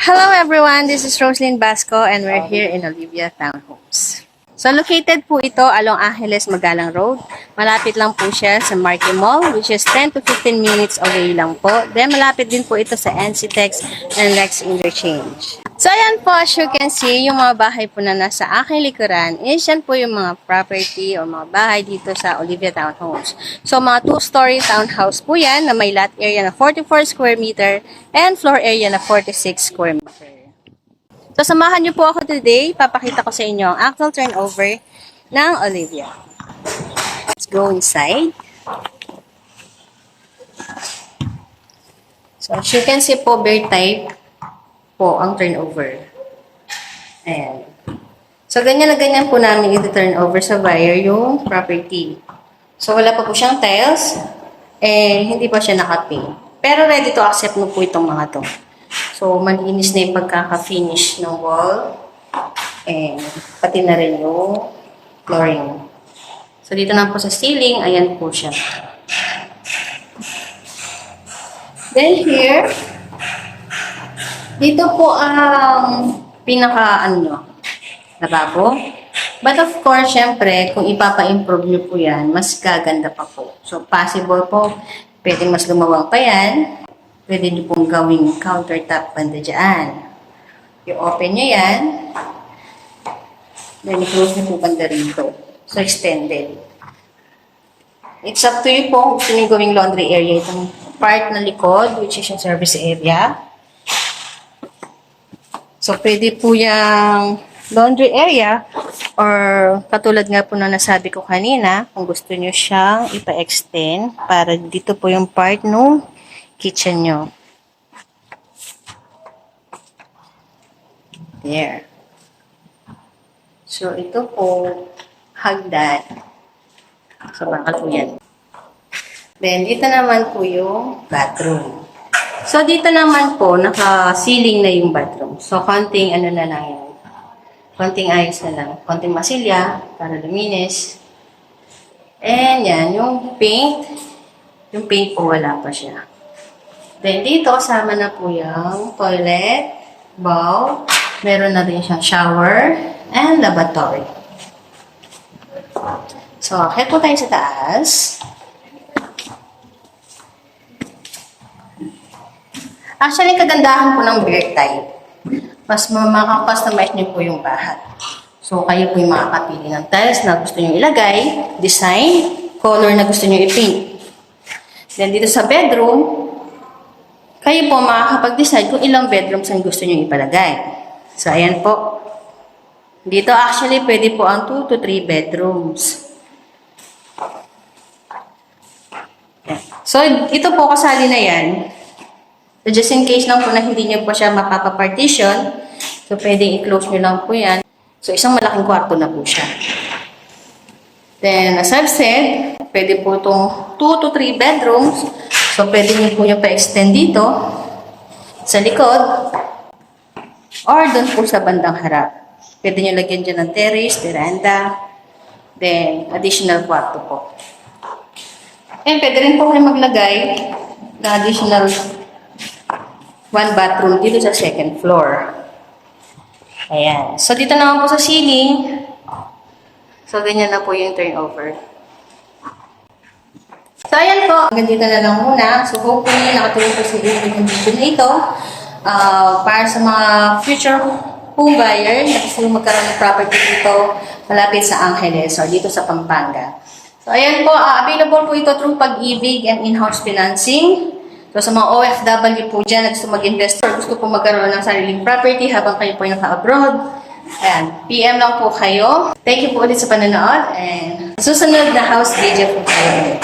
Hello everyone, this is Roslyn Basco and we're here in Olivia Townhomes. So located po ito along Angeles Magalang Road. Malapit lang po siya sa Marquee Mall, which is 10 to 15 minutes away lang po. Then malapit din po ito sa NCTEX and Lex Interchange. So ayan po, as you can see, yung mga bahay po na nasa aking likuran is yan po yung mga property o mga bahay dito sa Olivia Townhomes. So mga 2-story townhouse po yan na may lot area na 44 square meter and floor area na 46 square meter. So, samahan niyo po ako today. Papakita ko sa inyo ang actual turnover ng Olivia. Let's go inside. So, as you can see po, bear type po ang turnover. Ayan. So, ganyan na ganyan po namin i-turnover sa buyer yung property. So, wala pa po siyang tiles. Hindi pa siya naka-pay. Pero ready to accept mo po itong mga to. So, malinis na yung pagkaka-finish ng wall. And, pati na rin yung flooring. So, dito na po sa ceiling, ayan po siya. Then here, dito po ang lababo. But of course, syempre, kung ipapa-improve nyo po yan, mas gaganda pa po. So, possible po, pwedeng mas lumawang pa yan. Pwede nyo pong gawing countertop banda dyan. I-open nyo yan. Then, i-close nyo po banda rito. So, extended. It's up to you po kung gusto nyo gawing laundry area. Itong part na likod, which is yung service area. So, pwede po yung laundry area or katulad nga po na nasabi ko kanina, kung gusto nyo siyang ipa-extend para dito po yung part nung kitchen nyo. There. So, ito po, hagdan. So, bakal po yan. Then, dito naman po yung bathroom. So, dito naman po, naka-ceiling na yung bathroom. So, konting ano na lang yan. Konting ayos na lang. Konting masilya, para luminis. And yan, yung paint. Yung paint po, wala pa siya. Then, dito, kasama na po yung toilet, bowl, meron na rin siyang shower, and lavatory. So, akit po tayo sa taas. Actually, kagandahan po ng bear type. Mas makakustomize niyo po yung bahay. So, kayo po yung makakapili ng tiles na gusto niyo ilagay, design, color na gusto niyo i-paint. Then, dito sa bedroom, kayo po makakapag-decide kung ilang bedrooms ang gusto nyo ipalagay. So, ayan po. Dito actually, pwede po ang 2 to 3 bedrooms. Ayan. So, ito po kasali na yan. So, just in case lang po na hindi nyo po siya mapapapartition, so, pwedeng i-close nyo lang po yan. So, isang malaking kwarto na po siya. Then, as I've said, pwede po itong 2 to 3 bedrooms. So, pwede nyo po yung pa-extend dito sa likod or doon po sa bandang harap. Pwede nyo lagyan dyan ng terrace, veranda, then additional kwarto po. And pwede rin po kayo maglagay ng additional 1 bathroom dito sa second floor. Ayan. So, dito naman po sa ceiling. So, ganyan na po yung turnover. So, ayan po. Hanggang dito na lang muna. So, hopefully, nakatulong po sa inyo yung video na ito. Para sa mga future home buyer na gusto magkaroon ng property dito malapit sa Angeles or dito sa Pampanga. So, ayan po. Available po ito through Pag-ibig and in-house financing. So, sa mga OFW po dyan na gusto mag-invest or gusto po magkaroon ng sariling property habang kayo po yung naka-abroad. Ayan. PM lang po kayo. Thank you po ulit sa panonood and susunod na house video po kayo.